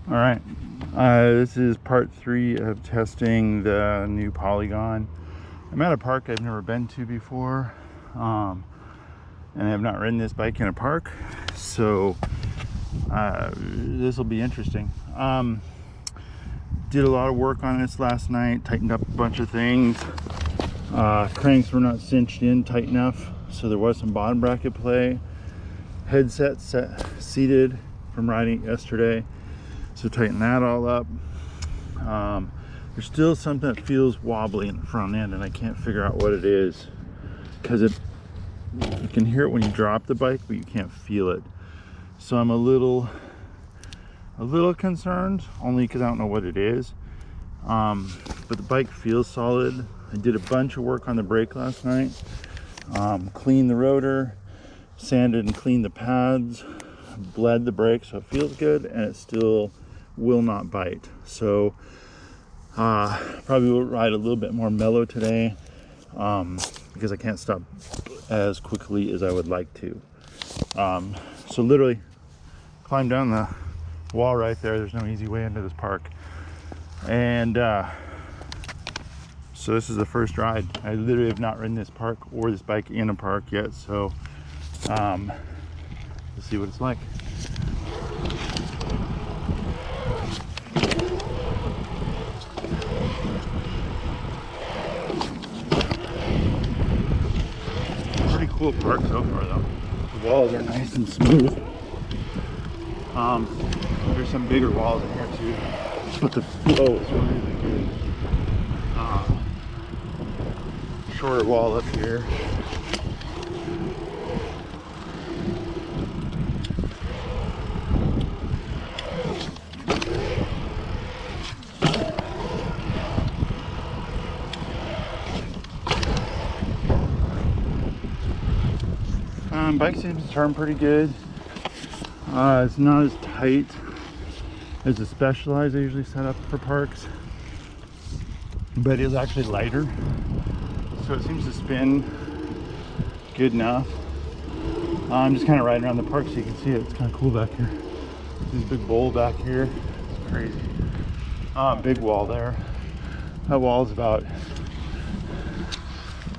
All right, this is part 3 of testing the new Polygon. I'm at a park I've never been to before, and I have not ridden this bike in a park, so this will be interesting. Did a lot of work on this last night, tightened up a bunch of things. Cranks were not cinched in tight enough, so there was some bottom bracket play. Headset seated from riding it yesterday, so tighten that all up. There's still something that feels wobbly in the front end, and I can't figure out what it is, because you can hear it when you drop the bike, but you can't feel it. So I'm a little concerned, only because I don't know what it is. But the bike feels solid. I did a bunch of work on the brake last night. Cleaned the rotor, sanded and cleaned the pads, bled the brake, so it feels good, and it still will not bite. So probably will ride a little bit more mellow today, because I can't stop as quickly as I would like to. So literally climb down the wall right there. There's no easy way into this park, and so this is the first ride. I literally have not ridden this park or this bike in a park yet, so let's see what it's like. Pretty cool park so far though. The walls are nice and smooth. There's some bigger walls in here too, but the flow is really good. Shorter wall up here. Bike seems to turn pretty good. It's not as tight as the Specialized I usually set up for parks, but it is actually lighter, so it seems to spin good enough. I'm just kind of riding around the park so you can see it. It's kind of cool back here. This big bowl back here, it's crazy. Big wall there. That wall is about,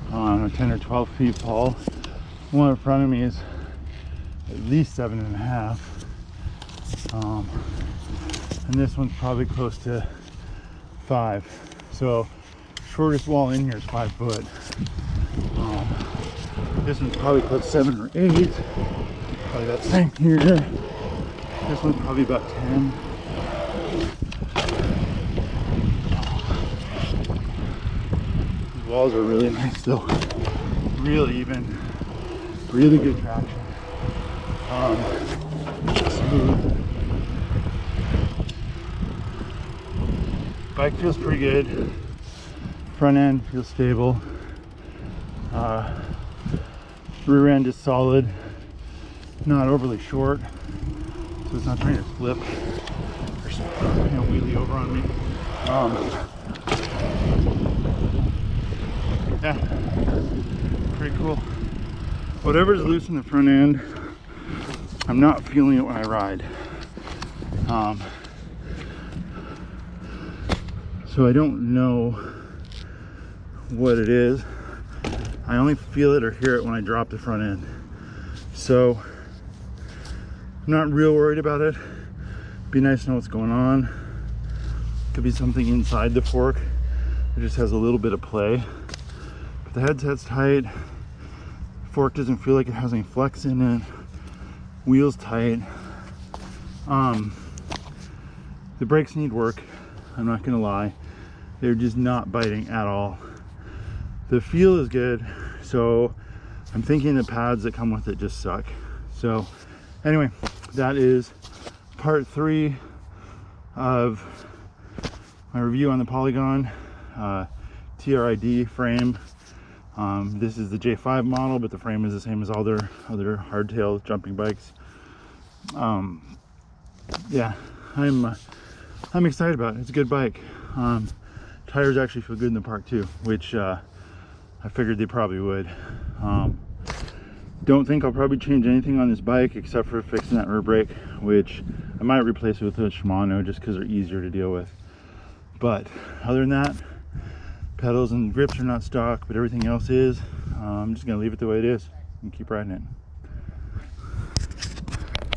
I don't know, 10 or 12 feet tall. The one in front of me is at least 7.5, and this one's probably close to 5. So shortest wall in here is 5 foot. This one's probably close to 7 or 8. Probably that same here. This one's probably about 10. These walls are really nice though. Really even. Really good traction. Smooth. Bike feels pretty good. Front end feels stable. Rear end is solid. Not overly short, so it's not trying to flip or wheelie over on me. Yeah, pretty cool. Whatever's loose in the front end, I'm not feeling it when I ride. So I don't know what it is. I only feel it or hear it when I drop the front end. So I'm not real worried about it. Be nice to know what's going on. Could be something inside the fork. It just has a little bit of play. But the headset's tight. Fork doesn't feel like it has any flex in it. Wheels tight. The brakes need work, I'm not gonna lie. They're just not biting at all. The feel is good, so I'm thinking the pads that come with it just suck. So anyway, that is part 3 of my review on the Polygon TRID frame. This is the J5 model, but the frame is the same as all their other hardtail jumping bikes. Yeah, I'm excited about it. It's a good bike. Tires actually feel good in the park too, which I figured they probably would. Don't think I'll probably change anything on this bike except for fixing that rear brake, which I might replace it with a Shimano just because they're easier to deal with. But other than that, pedals and grips are not stock, but everything else is. I'm just gonna leave it the way it is and keep riding it.